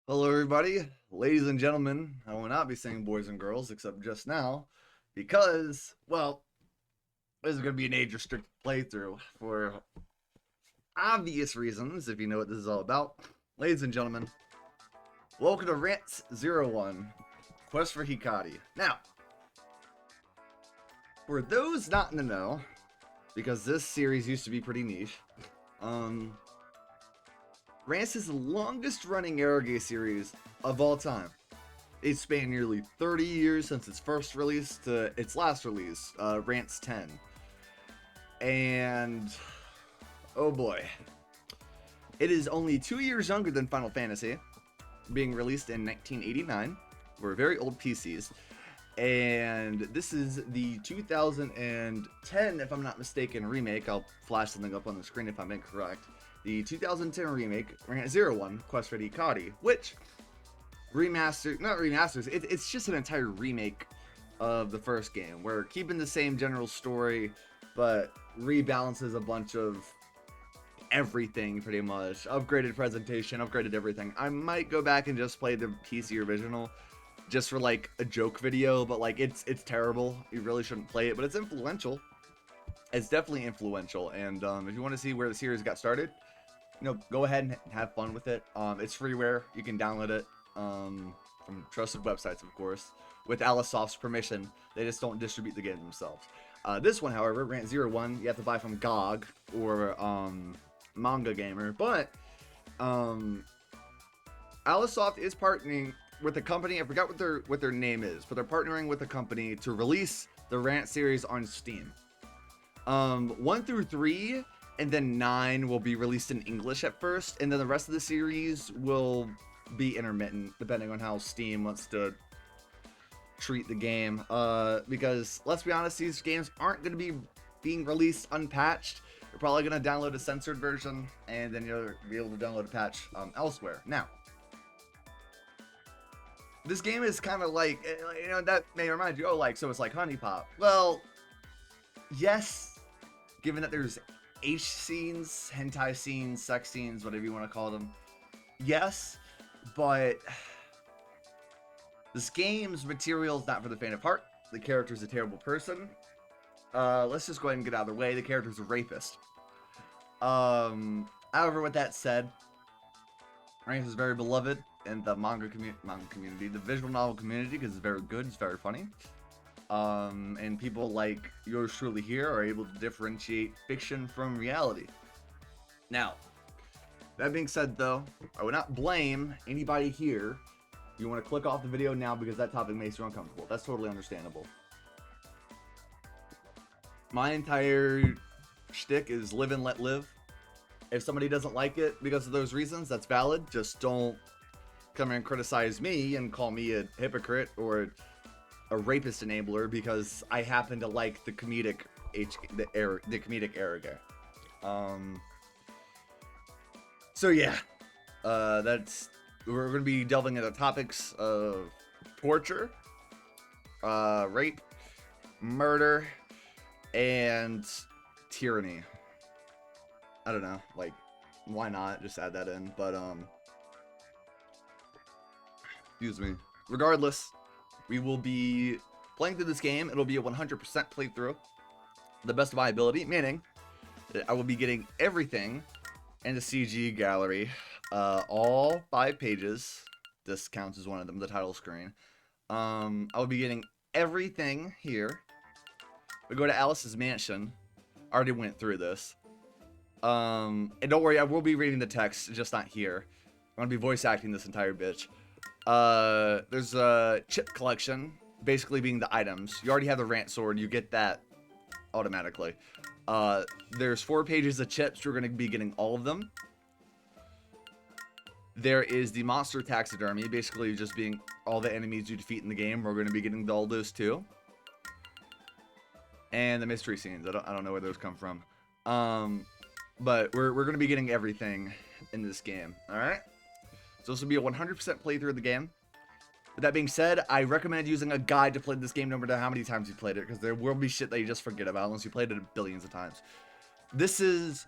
Hello, everybody. Ladies and gentlemen, I will not be saying boys and girls except just now because, well, this is going to be an age restricted playthrough for obvious reasons, if you know what this is all about. Ladies and gentlemen, welcome to Rance 01 Quest for Hikari. Now, for those not in the know, because this series used to be pretty niche, Rance is the longest running Arrogate series of all time. It spanned nearly 30 years since its first release to its last release, Rance 10. And, oh boy. It is only 2 years younger than Final Fantasy, being released in 1989. We're very old PCs. And this is the 2010, if I'm not mistaken, remake. I'll flash something up on the screen if I'm incorrect. The 2010 remake, Rance 01, Quest for Hikari, which it's just an entire remake of the first game. We're keeping the same general story, but rebalances a bunch of everything pretty much. Upgraded presentation, upgraded everything. I might go back and just play the PC original just for like a joke video, but like it's terrible. You really shouldn't play it, but it's influential. It's definitely influential, and if you want to see where the series got started, go ahead and have fun with it. It's freeware. You can download it from trusted websites, of course, with Alisoft's permission. They just don't distribute the game themselves. This one, however, Rant 01, you have to buy from GOG or Manga Gamer, but Alisoft is partnering with a company. I forgot what their name is, but they're partnering with a company to release the Rant series on Steam. 1 through 3 and then 9 will be released in English at first, and then the rest of the series will be intermittent depending on how Steam wants to treat the game. Because let's be honest, these games aren't going to be being released unpatched. You're probably going to download a censored version, and then you'll be able to download a patch elsewhere. Now, this game is kind of like, that may remind you, so it's like Honey Pop. Well, yes, given that there's H scenes, hentai scenes, sex scenes, whatever you want to call them. Yes, but this game's material is not for the faint of heart. The character's a terrible person. Let's just go ahead and get out of the way. The character's a rapist. However, with that said, Rance is very beloved in the manga community, the visual novel community, because it's very good, it's very funny. And people like yours truly here are able to differentiate fiction from reality. Now, that being said, though, I would not blame anybody here. You want to click off the video now because that topic makes you uncomfortable. That's totally understandable. My entire shtick is live and let live. If somebody doesn't like it because of those reasons, that's valid. Just don't come here and criticize me and call me a hypocrite or a rapist enabler because I happen to like the comedic era. So yeah, we're gonna be delving into topics of torture, rape, murder, and tyranny. I don't know, like, why not just add that in? But excuse me. Regardless, we will be playing through this game. It'll be a 100% playthrough, the best of my ability, meaning that I will be getting everything in the CG gallery, all 5 pages. This counts as one of them, the title screen. I will be getting everything here. We go to Alice's mansion. I already went through this. And don't worry, I will be reading the text, just not here. I'm gonna be voice acting this entire bitch. There's a chip collection, basically being the items. You already have the Rant sword, you get that automatically. There's 4 pages of chips, you're gonna be getting all of them. There is the monster taxidermy, basically just being all the enemies you defeat in the game. We're gonna be getting all those too. And the mystery scenes, I don't know where those come from. But we're gonna be getting everything in this game, alright? So this will be a 100% playthrough of the game. With that being said, I recommend using a guide to play this game no matter how many times you played it, because there will be shit that you just forget about unless you played it billions of times. This is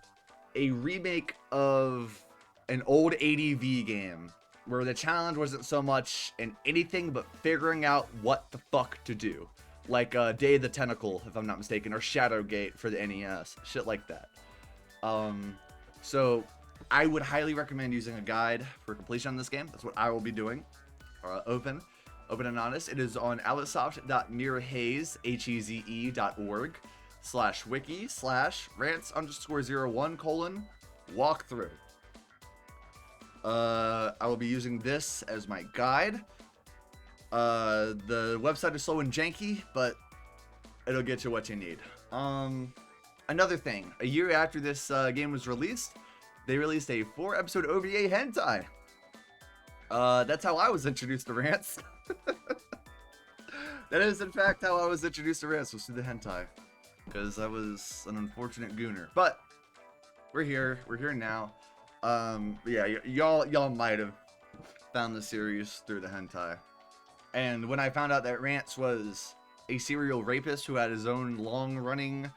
a remake of an old ADV game where the challenge wasn't so much in anything but figuring out what the fuck to do. Like Day of the Tentacle, if I'm not mistaken, or Shadowgate for the NES, shit like that. So I would highly recommend using a guide for completion on this game. That's what I will be doing. Open and honest. It is on alisoft.miraheze.org/wiki/rance_01:walkthrough. I will be using this as my guide. The website is slow and janky, but it'll get you what you need. Another thing, a year after this game was released, they released a 4-episode OVA hentai. That's how I was introduced to Rance. That is, in fact, how I was introduced to Rance, was through the hentai. Because I was an unfortunate gooner. But, we're here now. Yeah, y'all might have found the series through the hentai. And when I found out that Rance was a serial rapist who had his own long-running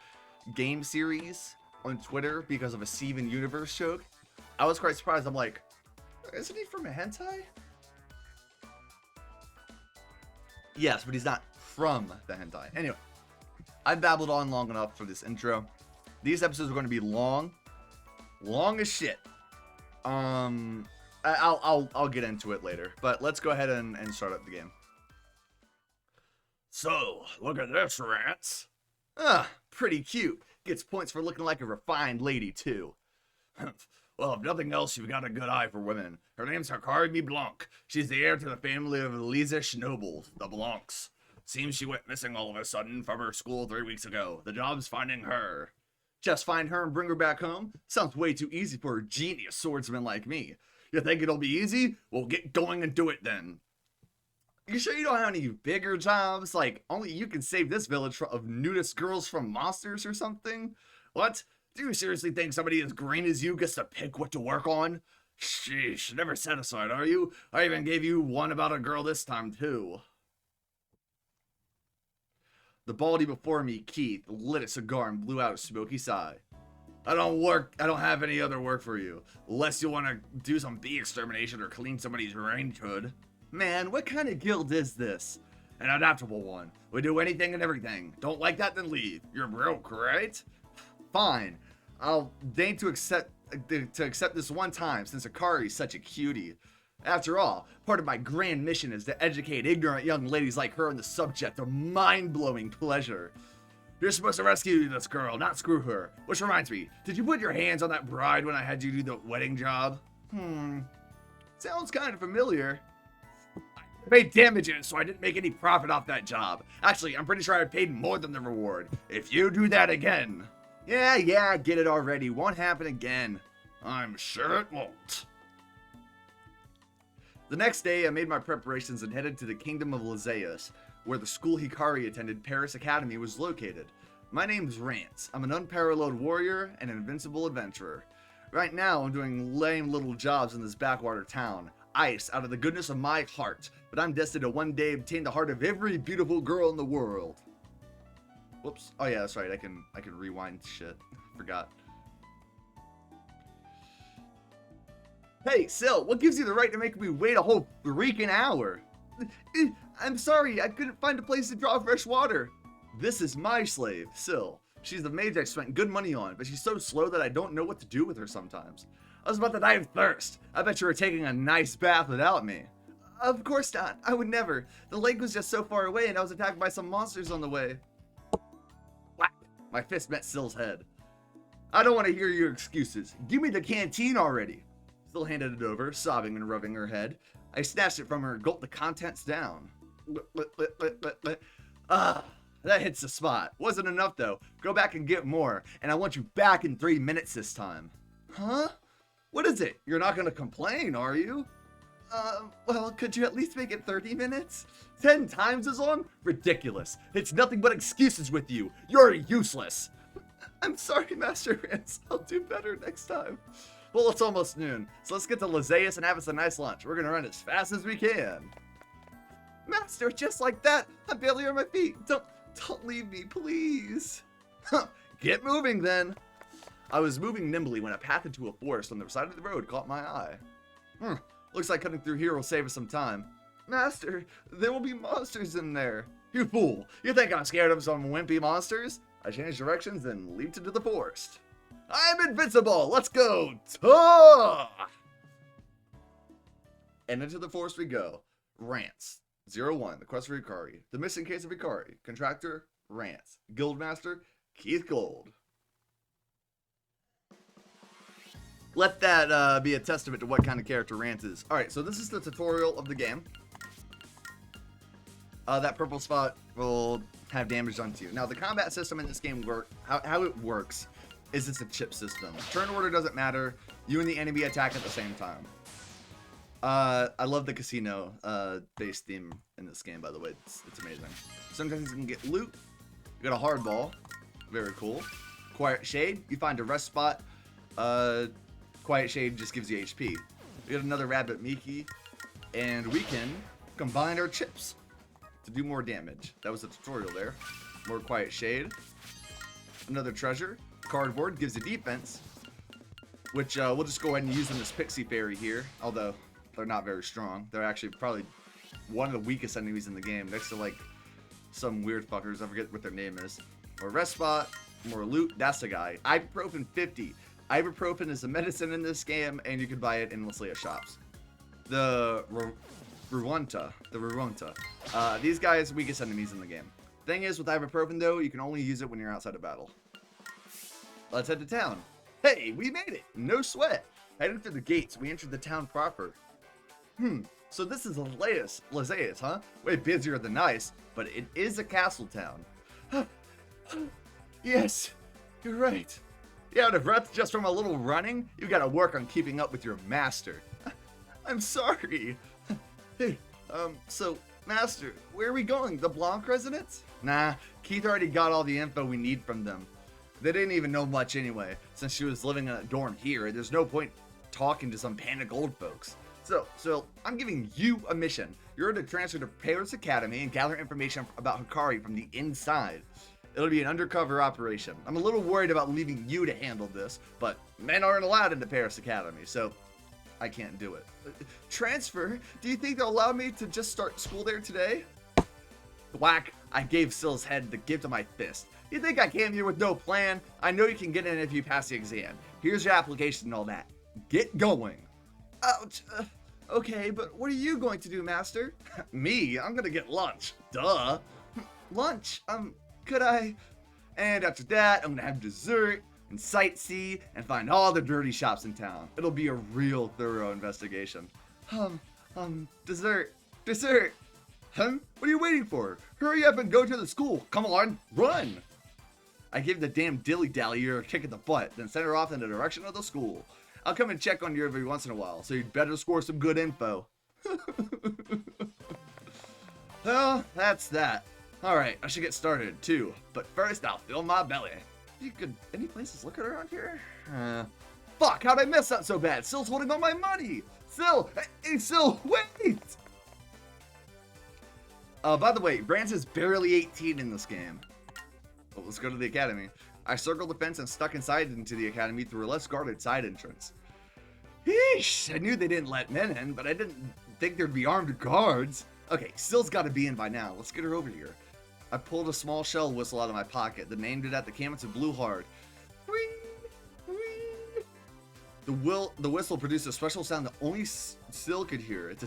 game series on Twitter because of a Steven Universe joke, I was quite surprised. I'm like, isn't he from a hentai? Yes, but he's not from the hentai. Anyway, I've babbled on long enough for this intro. These episodes are going to be long as shit. I'll get into it later, but let's go ahead and start up the game. So, look at this, Rance. Pretty cute. Gets points for looking like a refined lady, too. Well, if nothing else, you've got a good eye for women. Her name's Hikari Blanc. She's the heir to the family of Elise nobles, the Blancs. Seems she went missing all of a sudden from her school 3 weeks ago. The job's finding her. Just find her and bring her back home? Sounds way too easy for a genius swordsman like me. You think it'll be easy? Well, get going and do it then. You sure you don't have any bigger jobs? Like, only you can save this village of nudist girls from monsters or something? What? Do you seriously think somebody as green as you gets to pick what to work on? Sheesh, never satisfied, are you? I even gave you one about a girl this time, too. The baldy before me, Keith, lit a cigar and blew out a smoky sigh. I don't have any other work for you. Unless you want to do some bee extermination or clean somebody's range hood. Man, what kind of guild is this? An adaptable one. We do anything and everything. Don't like that, then leave. You're broke, right? Fine. I'll deign to accept this one time, since Hikari's such a cutie. After all, part of my grand mission is to educate ignorant young ladies like her on the subject of mind-blowing pleasure. You're supposed to rescue this girl, not screw her. Which reminds me, did you put your hands on that bride when I had you do the wedding job? Sounds kind of familiar. I paid damages, so I didn't make any profit off that job. Actually, I'm pretty sure I paid more than the reward. If you do that again... Yeah, get it already. Won't happen again. I'm sure it won't. The next day, I made my preparations and headed to the Kingdom of Lysaeus, where the school Hikari attended, Paris Academy, was located. My name's Rance. I'm an unparalleled warrior and an invincible adventurer. Right now, I'm doing lame little jobs in this backwater town. Ice out of the goodness of my heart, but I'm destined to one day obtain the heart of every beautiful girl in the world. Whoops. Oh yeah, that's right. I can rewind shit. Forgot. Hey, Sil, what gives you the right to make me wait a whole freaking hour? I'm sorry, I couldn't find a place to draw fresh water. This is my slave, Sil. She's the mage I spent good money on, but she's so slow that I don't know what to do with her sometimes. I was about to die of thirst. I bet you were taking a nice bath without me. Of course not. I would never. The lake was just so far away and I was attacked by some monsters on the way. Whack! My fist met Sil's head. I don't want to hear your excuses. Give me the canteen already. Sil handed it over, sobbing and rubbing her head. I snatched it from her and gulped the contents down. That hits the spot. Wasn't enough though. Go back and get more, and I want you back in 3 minutes this time. Huh? What is it? You're not gonna complain, are you? Well, could you at least make it 30 minutes? 10 times as long? Ridiculous. It's nothing but excuses with you. You're useless. I'm sorry, Master Rance. I'll do better next time. Well, it's almost noon, so let's get to Lysaeus and have us a nice lunch. We're gonna run as fast as we can. Master, just like that, I'm barely on my feet. Don't leave me, please. Get moving then. I was moving nimbly when a path into a forest on the side of the road caught my eye. Looks like cutting through here will save us some time. Master, there will be monsters in there. You fool! You think I'm scared of some wimpy monsters? I change directions and leaped into the forest. I'm invincible! Let's go! Ta! And into the forest we go. Rance. 01, the quest for Hikari. The missing case of Hikari. Contractor, Rance. Guildmaster, Keith Gold. Let that be a testament to what kind of character Rance is. Alright, so this is the tutorial of the game. That purple spot will have damage done to you. Now, the combat system in this game how it works is it's a chip system. Turn order doesn't matter. You and the enemy attack at the same time. I love the casino based theme in this game, by the way. It's amazing. Sometimes you can get loot. You got a hard ball. Very cool. Quiet Shade. You find a rest spot. Quiet Shade just gives you HP. We got another Rabbit Miki. And we can combine our chips to do more damage. That was a tutorial there. More Quiet Shade. Another treasure. Cardboard gives you defense, which we'll just go ahead and use in this Pixie Fairy here, although they're not very strong. They're actually probably one of the weakest enemies in the game, next to like some weird fuckers. I forget what their name is. More rest spot, more loot. That's the guy. Ibuprofen 50. Ibuprofen is a medicine in this game, and you can buy it endlessly at shops. The Ruanta. These guys, weakest enemies in the game. Thing is, with ibuprofen though, you can only use it when you're outside of battle. Let's head to town. Hey, we made it. No sweat. Heading through the gates, we entered the town proper. So this is Lazeus, huh? Way busier than nice, but it is a castle town. Yes, you're right. You out of breath just from a little running? You gotta work on keeping up with your master. I'm sorry. Hey, so, Master, where are we going? The Blanc residence? Nah, Keith already got all the info we need from them. They didn't even know much anyway, since she was living in a dorm here. There's no point talking to some panic old folks. So, I'm giving you a mission. You're to transfer to Paris Academy and gather information about Hikari from the inside. It'll be an undercover operation. I'm a little worried about leaving you to handle this, but men aren't allowed into Paris Academy, so I can't do it. Transfer? Do you think they'll allow me to just start school there today? Whack! I gave Sill's head the gift of my fist. You think I came here with no plan? I know you can get in if you pass the exam. Here's your application and all that. Get going. Ouch. Okay, but what are you going to do, Master? Me? I'm gonna get lunch. Duh. Lunch? Could I? And after that, I'm gonna have dessert and sightsee and find all the dirty shops in town. It'll be a real thorough investigation. Dessert. What are you waiting for? Hurry up and go to the school. Come on, run. I gave the damn dilly-dallyer a kick in the butt, then sent her off in the direction of the school. I'll come and check on you every once in a while, so you'd better score some good info. Well, that's that. Alright, I should get started, too. But first, I'll fill my belly. Any places looking around here? Fuck, how'd I mess up so bad? Sill's holding all my money! Sill! Hey, Sill, wait! By the way, Rance is barely 18 in this game. Well, let's go to the academy. I circled the fence and stuck inside into the academy through a less guarded side entrance. Eesh, I knew they didn't let men in, but I didn't think there'd be armed guards. Okay, Sill's gotta be in by now. Let's get her over here. I pulled a small shell whistle out of my pocket, then aimed it at the canvas and blew hard. Whee! Whee! The whistle produced a special sound that only Sill could hear. It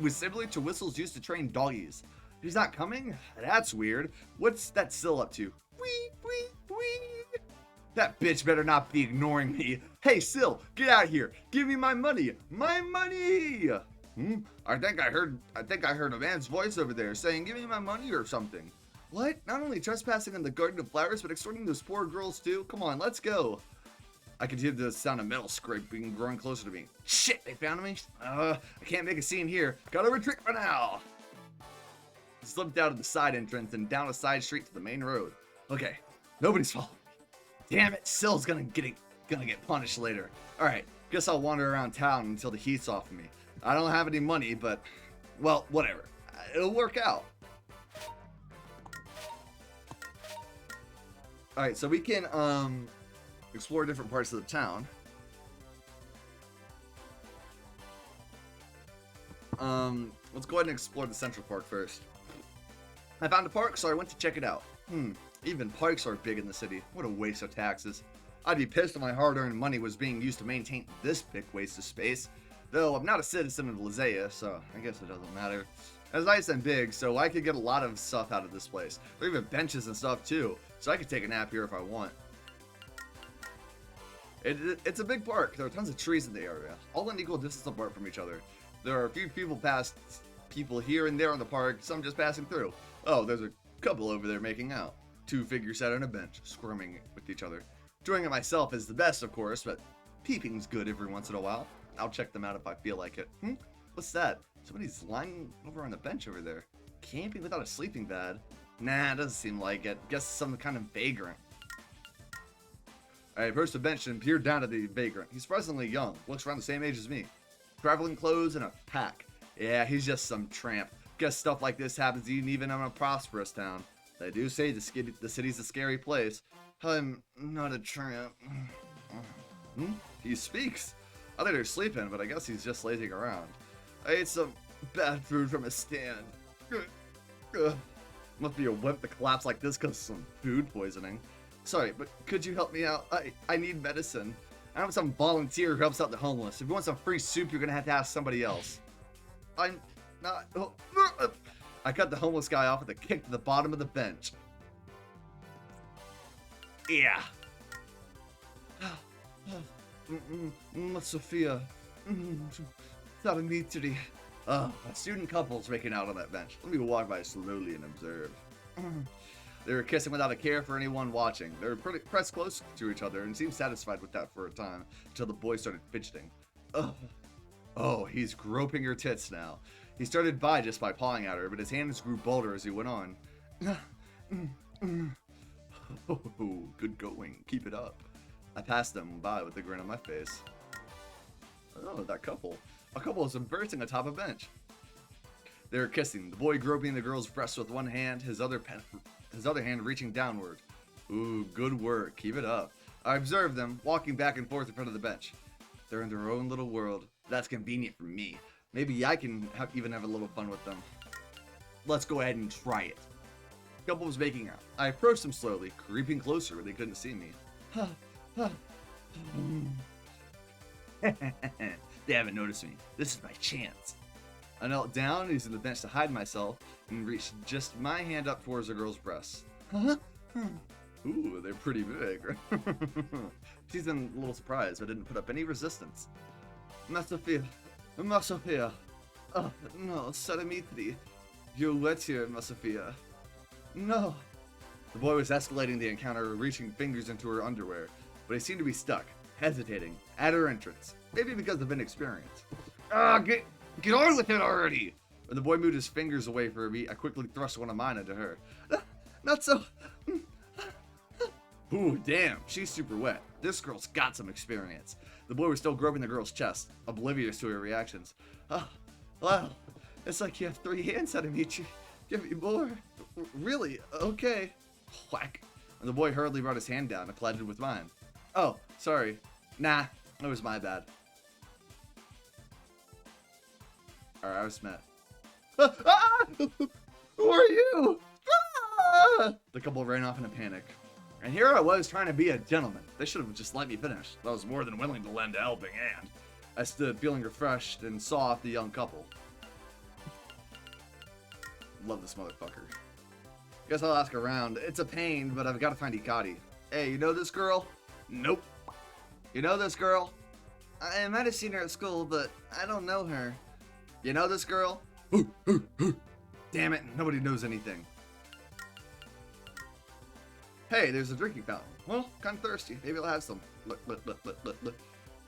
was similar to whistles used to train doggies. He's not coming? That's weird. What's that Sill up to? Whee! Whee! Whee! That bitch better not be ignoring me. Hey, Sill, get out here. Give me my money. My money! I think I heard a man's voice over there saying, give me my money or something. What? Not only trespassing in the Garden of Flowers, but extorting those poor girls too? Come on, let's go. I could hear the sound of metal scraping, growing closer to me. Shit, they found me. I can't make a scene here. Gotta retreat for now. I slipped out of the side entrance and down a side street to the main road. Okay, nobody's following me. Damn it, Sill's gonna get punished later. Alright, guess I'll wander around town until the heat's off of me. I don't have any money, but, well, whatever. It'll work out. Alright, so we can, explore different parts of the town. Let's go ahead and explore the Central Park first. I found a park, so I went to check it out. Even parks are big in the city. What a waste of taxes. I'd be pissed if my hard-earned money was being used to maintain this big waste of space. Though I'm not a citizen of Lizea, so I guess it doesn't matter. It's nice and big, so I could get a lot of stuff out of this place. There are even benches and stuff too, so I could take a nap here if I want. It's a big park. There are tons of trees in the area, all in equal distance apart from each other. There are a few people here and there in the park, some just passing through. Oh, there's a couple over there making out. Two figures sat on a bench, squirming with each other. Doing it myself is the best, of course, but peeping's good every once in a while. I'll check them out if I feel like it. What's that? Somebody's lying over on the bench over there. Camping without a sleeping bag? Nah, doesn't seem like it. Guess some kind of vagrant. I approached the bench and peered down at the vagrant. He's surprisingly young, looks around the same age as me. Traveling clothes and a pack. Yeah, he's just some tramp. Guess stuff like this happens even in a prosperous town. They do say the city's a scary place. I'm not a tramp. He speaks. I thought he was sleeping, but I guess he's just lazing around. I ate some bad food from a stand. Must be a wimp to collapse like this because of some food poisoning. Sorry, but could you help me out? I need medicine. I have some volunteer who helps out the homeless. If you want some free soup, you're gonna have to ask somebody else. I'm not... I cut the homeless guy off with a kick to the bottom of the bench. Yeah. Sophia. Sabamitri. A student couple's making out on that bench. Let me walk by slowly and observe. They were kissing without a care for anyone watching. They were pressed close to each other and seemed satisfied with that for a time, until the boy started fidgeting. Oh, he's groping her tits now. He started by just by pawing at her, but his hands grew bolder as he went on. Oh, good going. Keep it up. I passed them by with a grin on my face. Oh, that couple. A couple was embracing atop a bench. They were kissing, the boy groping the girl's breast with one hand, his other hand reaching downward. Ooh, good work. Keep it up. I observed them, walking back and forth in front of the bench. They're in their own little world. That's convenient for me. Maybe I can even have a little fun with them. Let's go ahead and try it. The couple was making out. I approached them slowly, creeping closer where they couldn't see me. They haven't noticed me. This is my chance. I knelt down, using the bench to hide myself, and reached just my hand up towards the girl's breasts. Ooh, they're pretty big. She's a little surprised, but didn't put up any resistance. Sophia. Oh, no, Sabamitri. You're wet here, Sophia. No. The boy was escalating the encounter, reaching fingers into her underwear, but he seemed to be stuck, hesitating, at her entrance. Maybe because of inexperience. Get on with it already! When the boy moved his fingers away from me, I quickly thrust one of mine into her. Not so... Ooh, damn, she's super wet. This girl's got some experience. The boy was still groping the girl's chest, oblivious to her reactions. Oh, wow, it's like you have 3 hands out of me. Give me more. Really? Okay. Whack. And the boy hurriedly brought his hand down and collided with mine. Oh, sorry. Nah, it was my bad. Alright, I was met. Who are you? The couple ran off in a panic. And here I was trying to be a gentleman. They should have just let me finish. I was more than willing to lend a helping hand. I stood feeling refreshed and saw off the young couple. Love this motherfucker. Guess I'll ask around. It's a pain, but I've got to find Hikari. Hey, you know this girl? Nope. You know this girl? I might have seen her at school, but I don't know her. You know this girl? Damn it, nobody knows anything. Hey, there's a drinking fountain. Well, kind of thirsty. Maybe I'll have some. Look.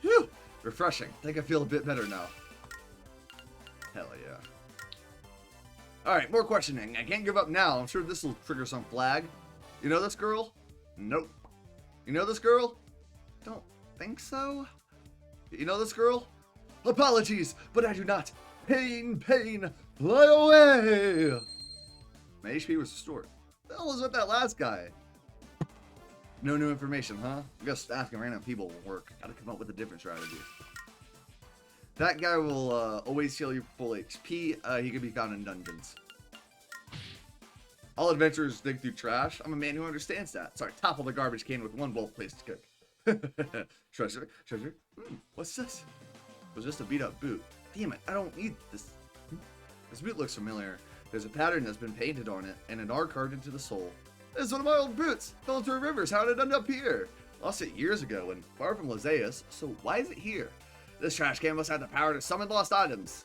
Whew! Refreshing. I think I feel a bit better now. Hell yeah. Alright, more questioning. I can't give up now. I'm sure this will trigger some flag. You know this girl? Nope. You know this girl? Don't think so. You know this girl? Apologies, but I do not. Pain, fly away! My HP was restored. What the hell was with that last guy? No new information, huh? I guess asking random people will work. Gotta come up with a different strategy. That guy will always heal you full HP. He can be found in dungeons. All adventurers dig through trash. I'm a man who understands that. Sorry, topple the garbage can with one well-placed kick. Treasure, treasure. What's this? It was just a beat-up boot. Damn it, I don't need this. This boot looks familiar. There's a pattern that's been painted on it, and an R carved into the sole. It's one of my old boots. Fell into a river. How did it end up here? Lost it years ago and far from Lysaeus, so why is it here? This trash can must have the power to summon lost items.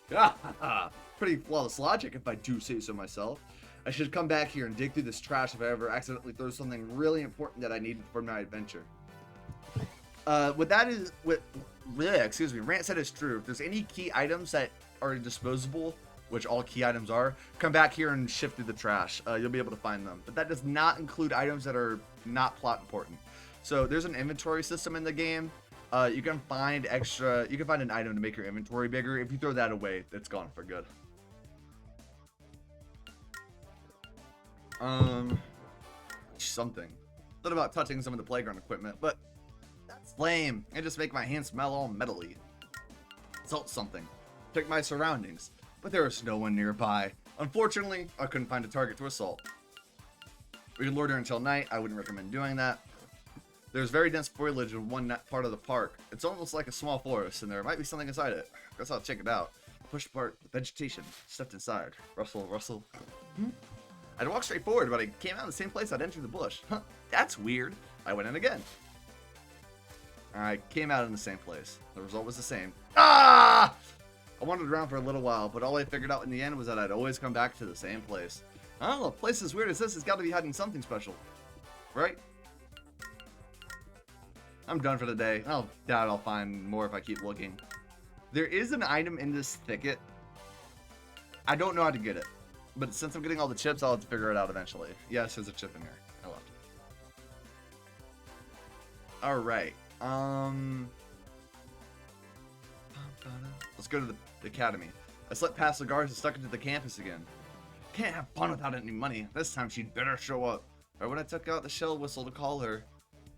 Pretty flawless logic if I do say so myself. I should come back here and dig through this trash if I ever accidentally throw something really important that I need for my adventure. Excuse me, Rance said it's true. If there's any key items that are disposable, which all key items are, come back here and shift through the trash. You'll be able to find them. But that does not include items that are not plot important. So there's an inventory system in the game. You can find an item to make your inventory bigger. If you throw that away, it's gone for good. Something. Thought about touching some of the playground equipment, but that's lame. It just make my hands smell all metally. Salt something. Check my surroundings, but there was no one nearby. Unfortunately, I couldn't find a target to assault. We can loiter until night. I wouldn't recommend doing that. There's very dense foliage in one part of the park. It's almost like a small forest, and there might be something inside it. Guess I'll check it out. Pushed apart the vegetation, stepped inside. Rustle, rustle. I'd walked straight forward, but I came out of the same place I'd entered the bush. Huh, that's weird. I went in again. I came out in the same place. The result was the same. Ah! I wandered around for a little while, but all I figured out in the end was that I'd always come back to the same place. I don't know, a place as weird as this has got to be hiding something special. Right? I'm done for the day. I doubt I'll find more if I keep looking. There is an item in this thicket. I don't know how to get it. But since I'm getting all the chips, I'll have to figure it out eventually. Yes, there's a chip in here. I left it. Alright. Let's go to the academy. I slipped past the guards and stuck into the campus again. Can't have fun without any money. This time she'd better show up. Right when I took out the shell whistle to call her.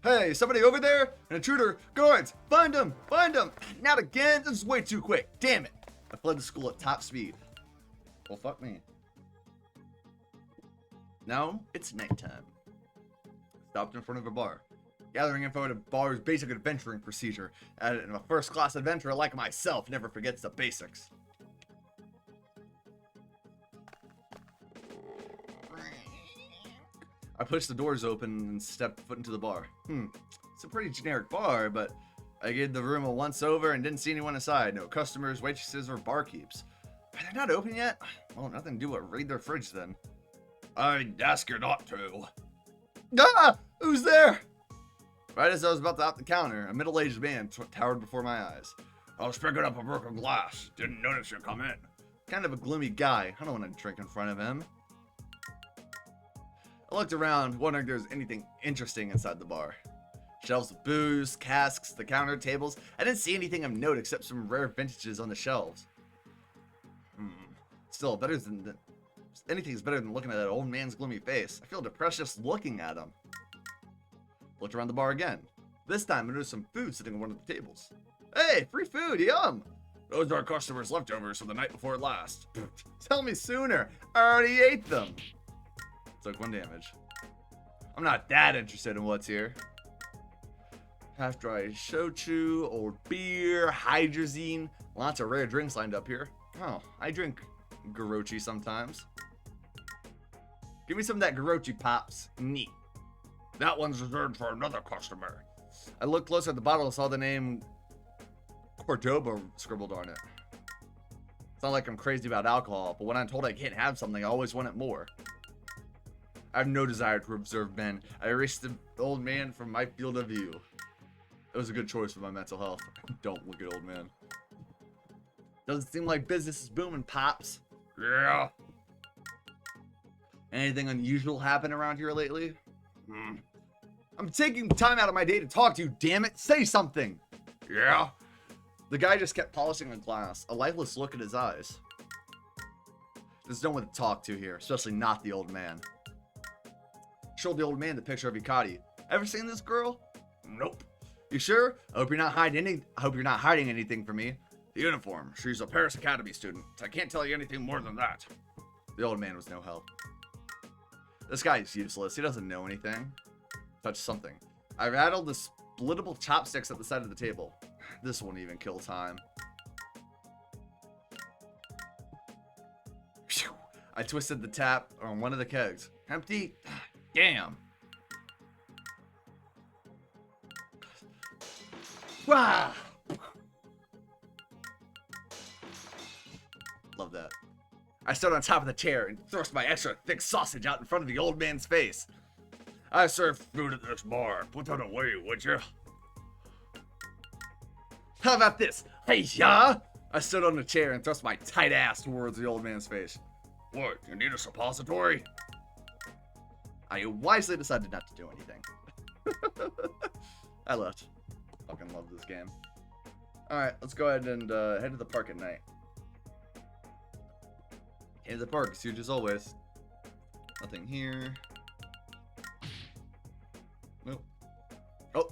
Hey, somebody over there? An intruder! Guards! Find him! Find him! Not again! This is way too quick! Damn it! I fled to school at top speed. Well, fuck me. Now, it's nighttime. Stopped in front of a bar. Gathering info at a bar's basic adventuring procedure. And a first-class adventurer like myself never forgets the basics. I pushed the doors open and stepped foot into the bar. It's a pretty generic bar, but I gave the room a once-over and didn't see anyone inside. No customers, waitresses, or barkeeps. Are they not open yet? Well, nothing to do but raid their fridge then. I'd ask you not to. Ah! Who's there? Right as I was about to out the counter, a middle-aged man towered before my eyes. I was picking up a broken glass. Didn't notice you come in. Kind of a gloomy guy. I don't want to drink in front of him. I looked around, wondering if there was anything interesting inside the bar. Shelves of booze, casks, the counter tables. I didn't see anything of note except some rare vintages on the shelves. Still, anything's better than looking at that old man's gloomy face. I feel depressed just looking at him. Looked around the bar again. This time, I noticed some food sitting on one of the tables. Hey, free food, yum! Those are our customers' leftovers from the night before last. Tell me sooner. I already ate them. Took 1 damage. I'm not that interested in what's here. Half-dry shochu, old beer, hydrazine. Lots of rare drinks lined up here. Oh, I drink Garochi sometimes. Give me some of that Garochi, Pops. Neat. That one's reserved for another customer. I looked closer at the bottle and saw the name Cordoba scribbled on it. It's not like I'm crazy about alcohol, but when I'm told I can't have something, I always want it more. I have no desire to observe men. I erased the old man from my field of view. It was a good choice for my mental health. Don't look at old man. Doesn't seem like business is booming, Pops. Yeah. Anything unusual happen around here lately? I'm taking time out of my day to talk to you, damn it. Say something. Yeah. The guy just kept polishing a glass, a lifeless look in his eyes. There's no one to talk to here, especially not the old man. Showed the old man the picture of Hikari. Ever seen this girl? Nope. You sure? I hope you're not hiding anything from me. The uniform. She's a Paris Academy student. I can't tell you anything more than that. The old man was no help. This guy is useless. He doesn't know anything. Touch something. I rattled the splittable chopsticks at the side of the table. This won't even kill time. Phew. I twisted the tap on one of the kegs. Empty? Damn. Wow. Love that. I stood on top of the chair and thrust my extra thick sausage out in front of the old man's face. I serve food at this bar. Put that away, would you? How about this? Hey, ya! I stood on the chair and thrust my tight ass towards the old man's face. What, you need a suppository? I wisely decided not to do anything. I left. Fucking love this game. Alright, let's go ahead and head to the park at night. Head to the park, it's huge as always. Nothing here. Nope. Oh!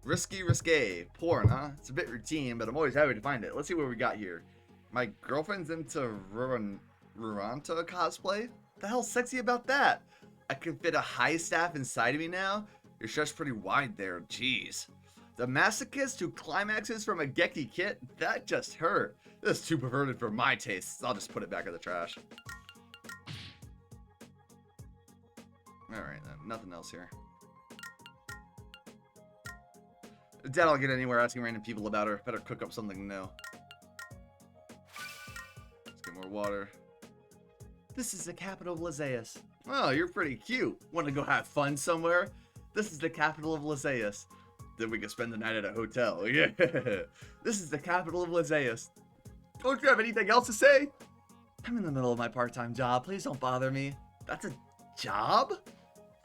Risque. Porn, huh? It's a bit routine, but I'm always happy to find it. Let's see what we got here. My girlfriend's into Ruranta cosplay? What the hell's sexy about that? I can fit a high staff inside of me now? You're stretched pretty wide there, jeez. The masochist who climaxes from a Geki kit? That just hurt. This is too perverted for my tastes. I'll just put it back in the trash. Alright then, nothing else here. Doubt I'll get anywhere asking random people about her. Better cook up something new. Let's get more water. This is the capital of Lysaeus. Oh, you're pretty cute. Want to go have fun somewhere? This is the capital of Lysaeus. Then we can spend the night at a hotel. Yeah. This is the capital of Lysaeus. Don't you have anything else to say? I'm in the middle of my part-time job. Please don't bother me. That's a job?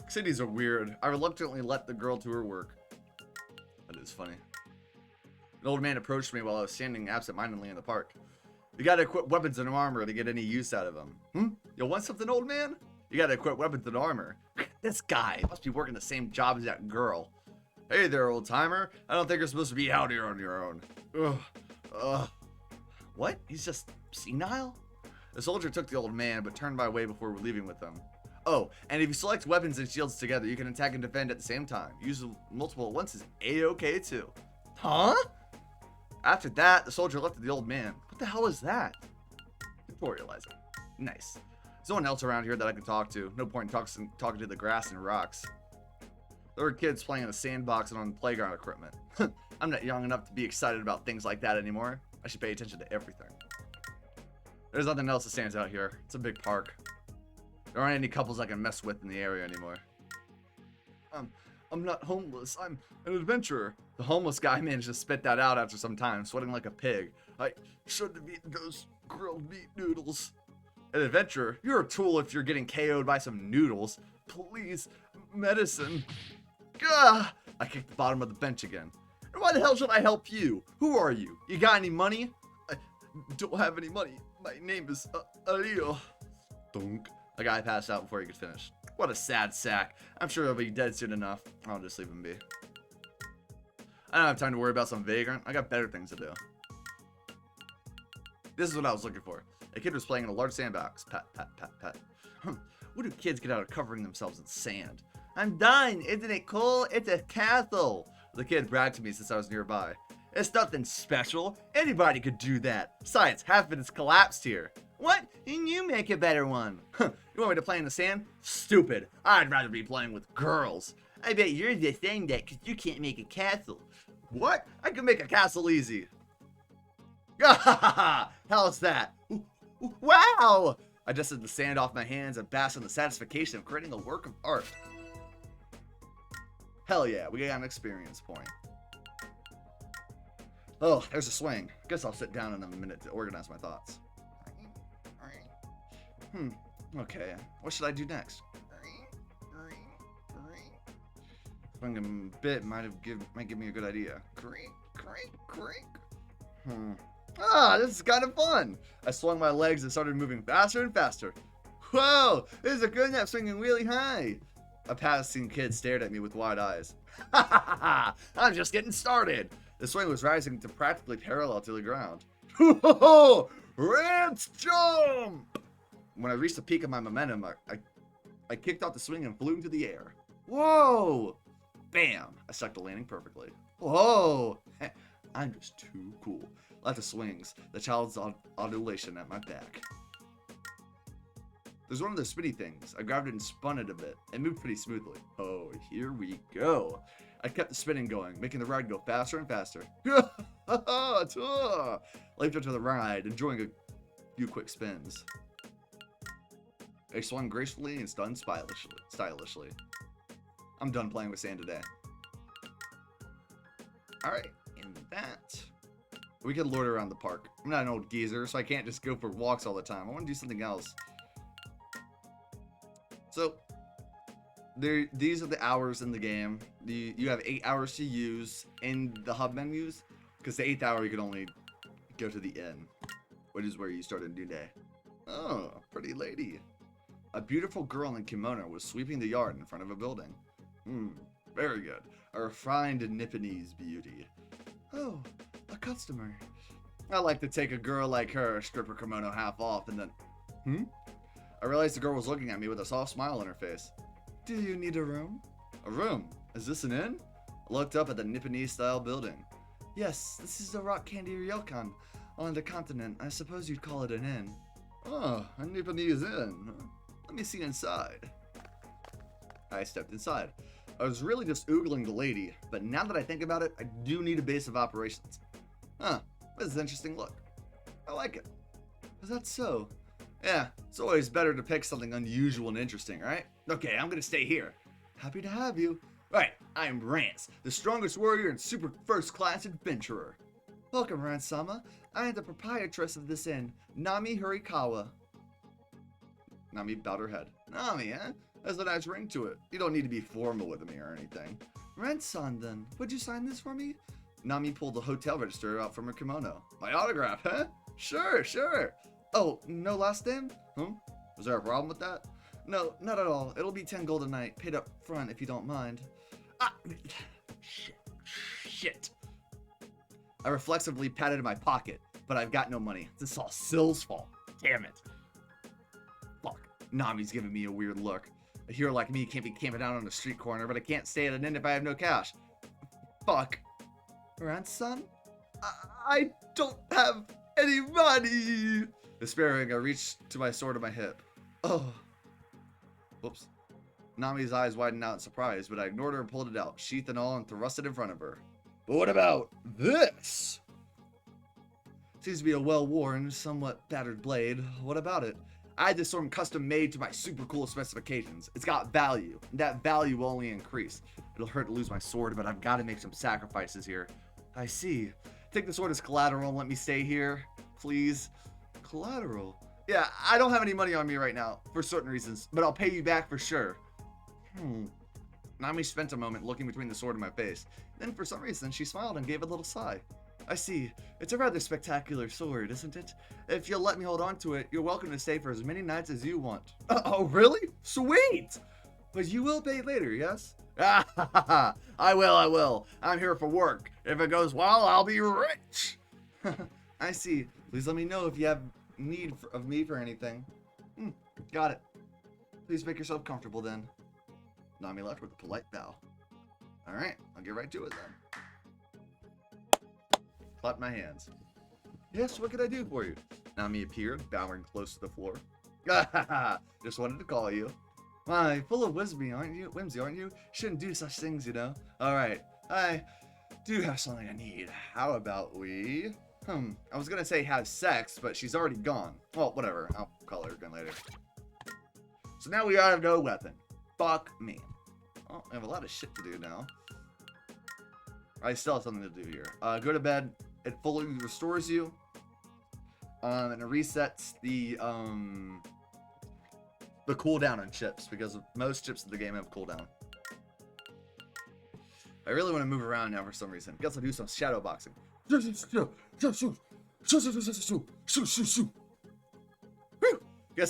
Cities are weird. I reluctantly let the girl to her work. That is funny. An old man approached me while I was standing absent-mindedly in the park. You gotta equip weapons and armor to get any use out of them. You want something, old man? You gotta equip weapons and armor. This guy must be working the same job as that girl. Hey there, old timer. I don't think you're supposed to be out here on your own. What? He's just senile? The soldier took the old man, but turned my way before leaving with them. Oh, and if you select weapons and shields together, you can attack and defend at the same time. Use multiple at once is A-okay too. Huh? After that, the soldier left with the old man. What the hell is that? Tutorializing. Nice. There's no one else around here that I can talk to. No point in talking to the grass and rocks. There were kids playing in the sandbox and on playground equipment. I'm not young enough to be excited about things like that anymore. I should pay attention to everything. There's nothing else that stands out here. It's a big park. There aren't any couples I can mess with in the area anymore. I'm not homeless. I'm an adventurer. The homeless guy managed to spit that out after some time, sweating like a pig. I shouldn't have eaten those grilled meat noodles. An adventurer? You're a tool if you're getting KO'd by some noodles. Please, medicine. Gah! I kicked the bottom of the bench again. And why the hell should I help you? Who are you? You got any money? I don't have any money. My name is Ariel. Dunk. The guy passed out before he could finish. What a sad sack. I'm sure he'll be dead soon enough. I'll just leave him be. I don't have time to worry about some vagrant. I got better things to do. This is what I was looking for. A kid was playing in a large sandbox. Pat, pat, pat, pat. What do kids get out of covering themselves in sand? I'm done. Isn't it cool? It's a castle. The kid bragged to me since I was nearby. It's nothing special. Anybody could do that. Besides, half of it is collapsed here. What? And you make a better one. You want me to play in the sand? Stupid. I'd rather be playing with girls. I bet you're just saying that because you can't make a castle. What? I can make a castle easy. How's that? Wow! I dusted the sand off my hands and basked in the satisfaction of creating a work of art. Hell yeah, we got an experience point. Oh, there's a swing. Guess I'll sit down in a minute to organize my thoughts. Okay, what should I do next? Swinging a bit might give me a good idea. This is kind of fun. I swung my legs and started moving faster and faster. Whoa, this is a good nap swinging really high. A passing kid stared at me with wide eyes. I'm just getting started. The swing was rising to practically parallel to the ground. Rance jump! When I reached the peak of my momentum, I kicked off the swing and flew into the air. Whoa! Bam! I stuck the landing perfectly. Whoa! I'm just too cool. Like the swings, the child's ondulation at my back. There's one of those spinny things. I grabbed it and spun it a bit. It moved pretty smoothly. Oh, here we go. I kept the spinning going, making the ride go faster and faster. Leaped into the ride, enjoying a few quick spins. I swung gracefully and spun stylishly. I'm done playing with sand today. Alright, and that... We could loiter around the park. I'm not an old geezer, so I can't just go for walks all the time. I want to do something else. So, these are the hours in the game. You have 8 hours to use in the hub menus, because the 8th hour you can only go to the inn, which is where you start a new day. Oh, pretty lady. A beautiful girl in kimono was sweeping the yard in front of a building. Very good. A refined Nipponese beauty. Oh, a customer. I like to take a girl like her, strip her kimono half off, and then... I realized the girl was looking at me with a soft smile on her face. Do you need a room? A room? Is this an inn? I looked up at the Nipponese-style building. Yes, this is the Rock Candy Ryokan on the continent. I suppose you'd call it an inn. Oh, a Nipponese inn. Let me see inside. I stepped inside. I was really just oogling the lady, but now that I think about it, I do need a base of operations. Huh, this is an interesting look. I like it. Is that so? Yeah, it's always better to pick something unusual and interesting, right? Okay, I'm gonna stay here. Happy to have you. Right, I'm Rance, the strongest warrior and super first-class adventurer. Welcome, Rance-sama. I am the proprietress of this inn, Nami Hurikawa. Nami bowed her head. Nami, eh? There's a nice ring to it. You don't need to be formal with me or anything. Rance-san, then. Would you sign this for me? Nami pulled the hotel register out from her kimono. My autograph, huh? Sure. Oh, no last name? Was there a problem with that? No, not at all. It'll be 10 gold a night, paid up front if you don't mind. Ah! Shit. I reflexively patted my pocket, but I've got no money. This is all Sill's fault. Damn it. Fuck. Nami's giving me a weird look. A hero like me can't be camping out on a street corner, but I can't stay at an inn if I have no cash. Fuck. Rance-san? I don't have any money! Despairing, I reached to my sword at my hip. Oh. Whoops. Nami's eyes widened out in surprise, but I ignored her and pulled it out, sheath and all, and thrust it in front of her. But what about this? Seems to be a well-worn, somewhat battered blade. What about it? I had this sword custom made to my super cool specifications. It's got value, and that value will only increase. It'll hurt to lose my sword, but I've got to make some sacrifices here. I see. Take the sword as collateral and let me stay here, please. Collateral? Yeah, I don't have any money on me right now, for certain reasons, but I'll pay you back for sure. Nami spent a moment looking between the sword and my face. Then, for some reason, she smiled and gave a little sigh. I see. It's a rather spectacular sword, isn't it? If you'll let me hold on to it, you're welcome to stay for as many nights as you want. Oh, really? Sweet! But you will pay later, yes? I will. I'm here for work. If it goes well, I'll be rich. I see. Please let me know if you have need of me for anything. Got it. Please make yourself comfortable then. Nami left with a polite bow. Alright, I'll get right to it then. Clap my hands. Yes, what can I do for you? Nami appeared, bowing close to the floor. Just wanted to call you. Why, full of whimsy, aren't you? Shouldn't do such things, you know. Alright, I do have something I need. How about we... I was gonna say have sex, but she's already gone. Well, whatever. I'll call her again later. So now we have no weapon. Fuck me. Oh, I have a lot of shit to do now. I still have something to do here. Go to bed. It fully restores you. And it resets the cooldown on chips, because most chips in the game have cooldown. I really want to move around now for some reason. Guess I'll do some shadow boxing. Guess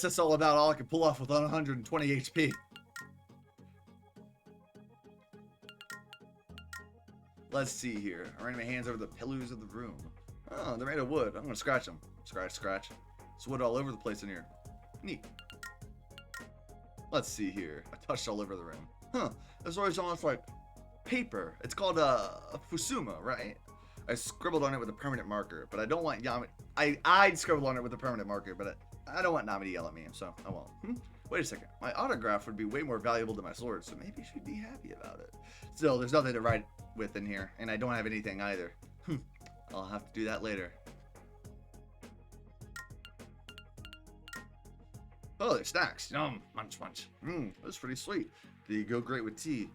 that's all about all I can pull off with 120 HP. Let's see here. I ran my hands over the pillars of the room. Oh, they're made of wood. I'm gonna scratch them. Scratch, scratch. There's wood all over the place in here. Neat. Let's see here. I touched all over the room. Huh. This always almost like paper. It's called a fusuma, right? I scribbled on it with a permanent marker, but I don't want Yami. I scribbled on it with a permanent marker, but I don't want Nami to yell at me, so I won't. Wait a second. My autograph would be way more valuable than my sword, so maybe she'd be happy about it. Still, there's nothing to write with in here, and I don't have anything either. I'll have to do that later. Oh, there's snacks. Yum. Munch, munch. That's pretty sweet. They go great with tea.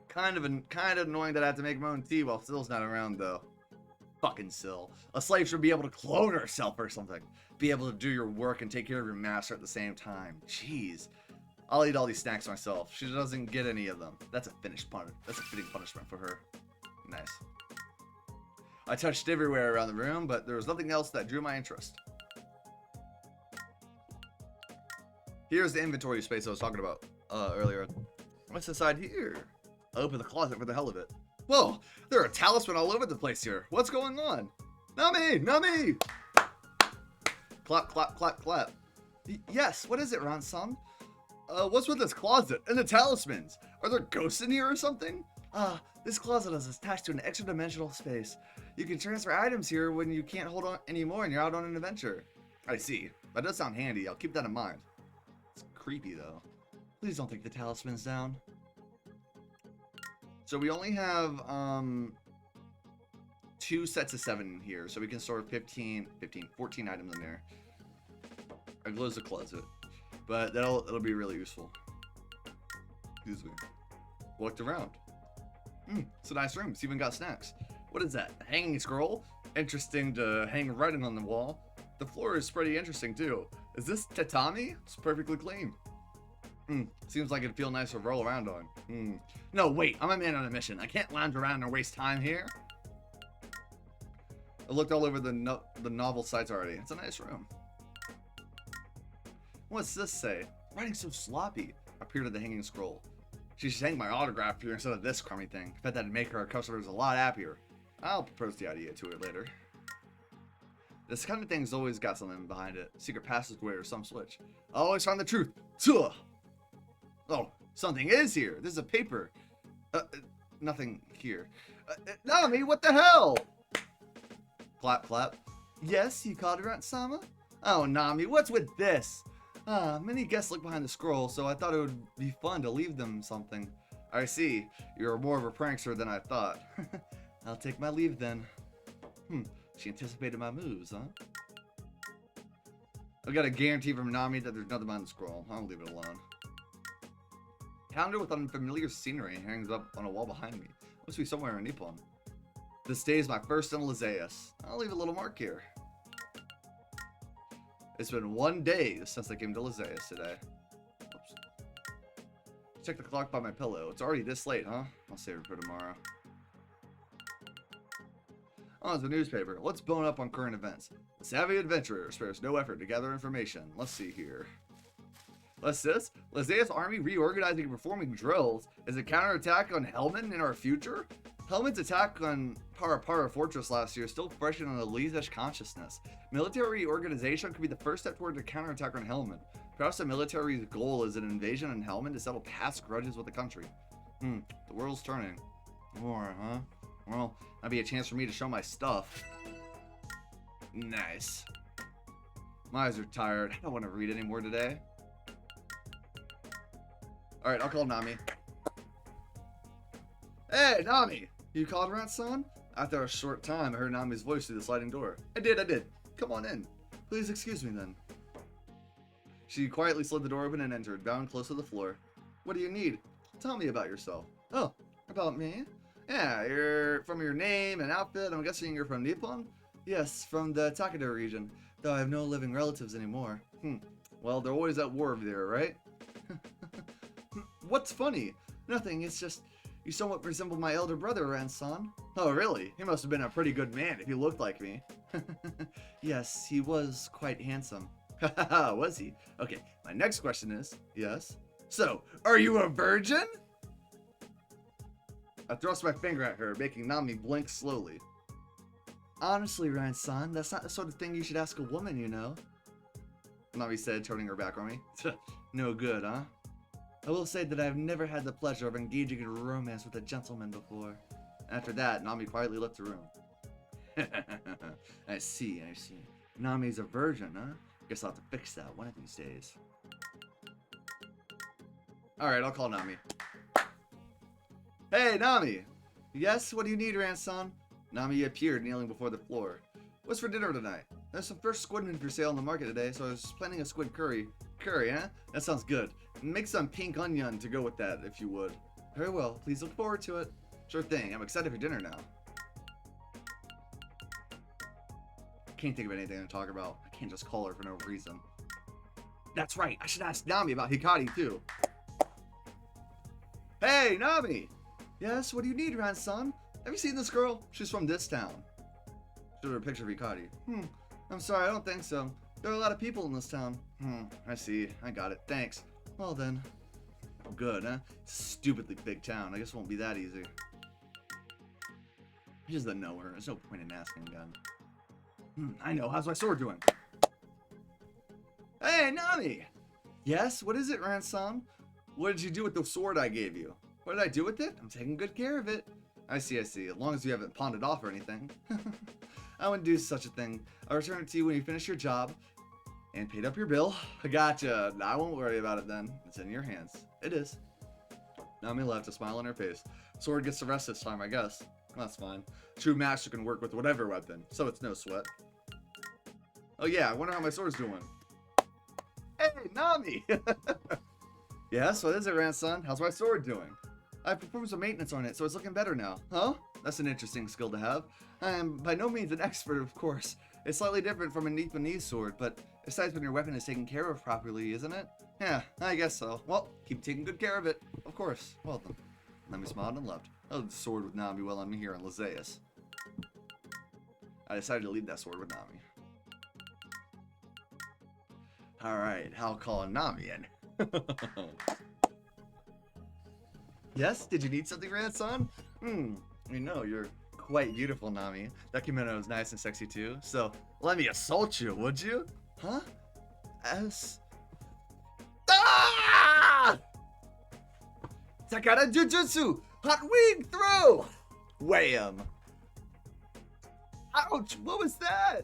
Kind of annoying that I have to make my own tea while Sill's not around, though. Fucking Sill. A slave should be able to clone herself or something. Be able to do your work and take care of your master at the same time. Jeez. I'll eat all these snacks myself. She doesn't get any of them. That's a fitting punishment for her. Nice. I touched everywhere around the room, but there was nothing else that drew my interest. Here's the inventory space I was talking about earlier. What's inside here? I opened the closet for the hell of it. Whoa, there are talismans all over the place here. What's going on? Nami! Nami! Clap, clap, clap, clap. Yes, what is it, Rance-san? What's with this closet and the talismans? Are there ghosts in here or something? This closet is attached to an extra dimensional space. You can transfer items here when you can't hold on anymore and you're out on an adventure. I see. That does sound handy. I'll keep that in mind. It's creepy, though. Please don't take the talismans down. So we only have 2 sets of 7 here, so we can store 14 items in there. I close the closet, but it'll be really useful. Excuse me. Looked around. It's a nice room. It's even got snacks. What is that? A hanging scroll? Interesting to hang writing on the wall. The floor is pretty interesting too. Is this tatami? It's perfectly clean. Seems like it'd feel nice to roll around on. No, wait, I'm a man on a mission. I can't lounge around and waste time here. I looked all over the novel sites already. It's a nice room. What's this say? Writing's so sloppy. I peered at the hanging scroll. She should hang my autograph here instead of this crummy thing. I bet that'd make her customers a lot happier. I'll propose the idea to her later. This kind of thing's always got something behind it. Secret passageway or some switch. I always find the truth. Tuh! Oh, something is here. This is a paper. Nothing here. Nami, what the hell? Clap, clap. Yes, Hikari-sama? Oh, Nami, what's with this? Many guests look behind the scroll, so I thought it would be fun to leave them something. I see. You're more of a prankster than I thought. I'll take my leave then. She anticipated my moves, huh? I got a guarantee from Nami that there's nothing behind the scroll. I'll leave it alone. Calendar with unfamiliar scenery hangs up on a wall behind me. Must be somewhere in Nippon. This day is my first in Lysaeus. I'll leave a little mark here. It's been 1 day since I came to Lysaeus today. Oops. Check the clock by my pillow. It's already this late, huh? I'll save it for tomorrow. Oh, it's a newspaper. Let's bone up on current events. The savvy adventurer spares no effort to gather information. Let's see here. What's this? Lysaeus army reorganizing and performing drills. Is a counterattack on Helman in our future? Helman's attack on Parapara Fortress last year is still fresh in the Lysish consciousness. Military organization could be the first step toward a counterattack on Helman. Perhaps the military's goal is an invasion on Helman to settle past grudges with the country. The world's turning. War, huh? Well, that'd be a chance for me to show my stuff. Nice. My eyes are tired. I don't want to read anymore today. Alright, I'll call Nami. Hey, Nami! You called Rance-san? After a short time, I heard Nami's voice through the sliding door. I did. Come on in. Please excuse me then. She quietly slid the door open and entered, bowing close to the floor. What do you need? Tell me about yourself. Oh, about me? Yeah, you're from your name and outfit. I'm guessing you're from Nippon? Yes, from the Takeda region, though I have no living relatives anymore. Well, they're always at war over there, right? What's funny? Nothing, it's just you somewhat resemble my elder brother, Rance-san. Oh, really? He must have been a pretty good man if he looked like me. Yes, he was quite handsome. Was he? Okay, my next question is, yes? So, are you a virgin? I thrust my finger at her, making Nami blink slowly. Honestly, Rance-san, that's not the sort of thing you should ask a woman, you know. Nami said, turning her back on me. No good, huh? I will say that I have never had the pleasure of engaging in romance with a gentleman before. After that, Nami quietly left the room. I see. Nami's a virgin, huh? Guess I'll have to fix that one of these days. Alright, I'll call Nami. Hey, Nami! Yes, what do you need, Rance-san? Nami appeared, kneeling before the floor. What's for dinner tonight? There's some fresh squid meat for sale on the market today, so I was planning a squid curry. Curry, huh? That sounds good. Make some pink onion to go with that, if you would. Very well. Please look forward to it. Sure thing. I'm excited for dinner now. I can't think of anything to talk about. I can't just call her for no reason. That's right. I should ask Nami about Hikari, too. Hey, Nami! Yes, what do you need, Rance-san? Have you seen this girl? She's from this town. Showed her a picture of Hikari. I'm sorry, I don't think so. There are a lot of people in this town. I see. I got it. Thanks. Well then. Good, huh? Stupidly big town. I guess it won't be that easy. He just doesn't know her. There's no point in asking again. I know. How's my sword doing? Hey, Nami! Yes? What is it, Rance-san? What did you do with the sword I gave you? What did I do with it? I'm taking good care of it. I see. As long as you haven't pawned it off or anything. I wouldn't do such a thing. I'll return it to you when you finish your job and paid up your bill. I gotcha. I won't worry about it then. It's in your hands. It is. Nami left, a smile on her face. Sword gets the rest this time, I guess. That's fine. True master can work with whatever weapon, so it's no sweat. Oh yeah, I wonder how my sword's doing. Hey, Nami! Yes, what is it, Rance-san? How's my sword doing? I've performed some maintenance on it, so it's looking better now. Huh? That's an interesting skill to have. I am by no means an expert, of course. It's slightly different from a Nipponese sword, but besides when your weapon is taken care of properly, isn't it? Yeah, I guess so. Well, keep taking good care of it. Of course. Well then. Nami smiled and left. I left the sword with Nami while I'm here in Lysaeus. I decided to leave that sword with Nami. Alright, I'll call Nami in. Yes? Did you need something, Rance-san? You know, you're quite beautiful, Nami. That kimono is nice and sexy too. So, let me assault you, would you? Huh? Ah! Takara Jujutsu! Hot wing throw! Wham! Ouch! What was that?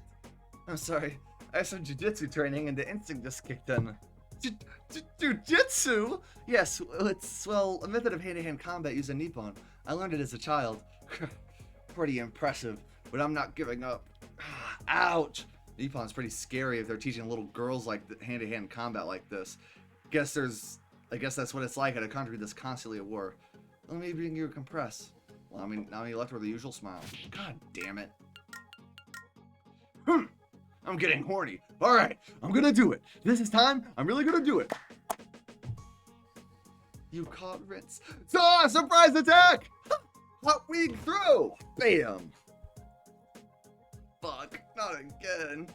I'm sorry. I have some jujutsu training and the instinct just kicked in. Jujutsu? Yes, it's, well, a method of hand-to-hand combat used in Nippon. I learned it as a child. Pretty impressive, but I'm not giving up. Ouch! Nippon's pretty scary if they're teaching little girls like hand-to-hand combat like this. I guess that's what it's like at a country that's constantly at war. Let me bring you a compress. Well, I mean, now he left with the usual smile. God damn it. I'm getting horny. Alright, I'm gonna do it. This is time. I'm really gonna do it. You caught Rance. Ah, surprise attack! Hot wing throw! Bam! Fuck, not again.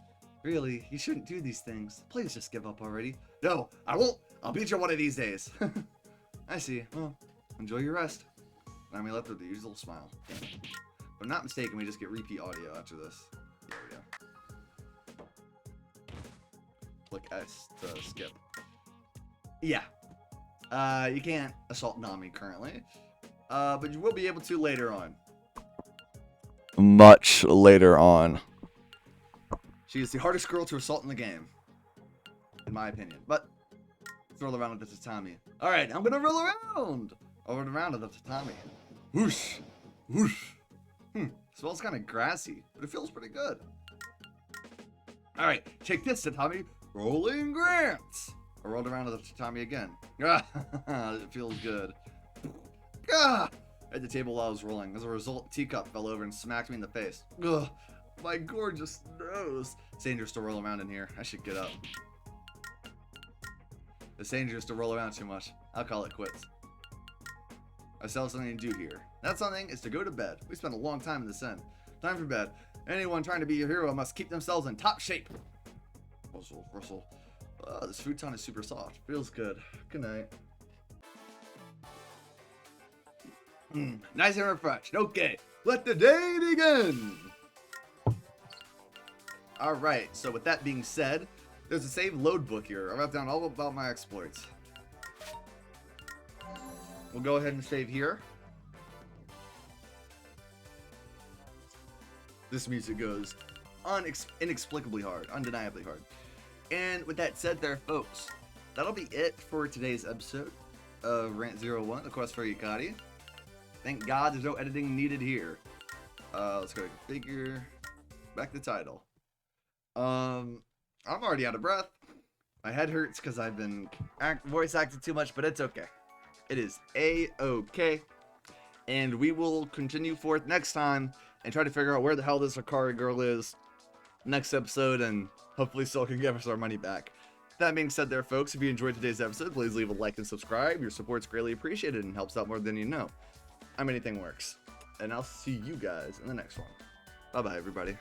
Really, you shouldn't do these things. Please just give up already. No, I won't. I'll beat you one of these days. I see. Well, enjoy your rest. Nami left with the usual smile. If I'm not mistaken, we just get repeat audio after this. There we go. Click S to skip. Yeah. You can't assault Nami currently. But you will be able to later on. Much later on. She is the hardest girl to assault in the game. In my opinion. But let's roll around with the tatami. Alright, I'm gonna roll around! Over and around with the tatami. Whoosh! Whoosh! Smells kind of grassy, but it feels pretty good. Alright, take this, tatami. Rolling grants! I rolled around with the tatami again. It feels good. At the table while I was rolling. As a result, teacup fell over and smacked me in the face. Ugh, my gorgeous nose. It's dangerous to roll around in here. I should get up. It's dangerous to roll around too much. I'll call it quits. I still have something to do here. That something is to go to bed. We spent a long time in this inn. Time for bed. Anyone trying to be a hero must keep themselves in top shape. Rustle, rustle. This futon is super soft. Feels good. Good night. Nice and refreshed. Okay, let the day begin. Alright, so with that being said, there's a save load book here. I wrote down all about my exploits. We'll go ahead and save here. This music goes inexplicably hard, undeniably hard. And with that said there, folks, that'll be it for today's episode of Rant 01, the quest for Hikari. Thank God there's no editing needed here. Let's go to configure, back to title. I'm already out of breath. My head hurts because I've been voice acting too much, but it's okay. It is A-okay. And we will continue forth next time and try to figure out where the hell this Hikari girl is next episode, and hopefully Soul can give us our money back. That being said there, folks, if you enjoyed today's episode, please leave a like and subscribe. Your support's greatly appreciated and helps out more than you know. Anything works. And I'll see you guys in the next one. Bye-bye, everybody.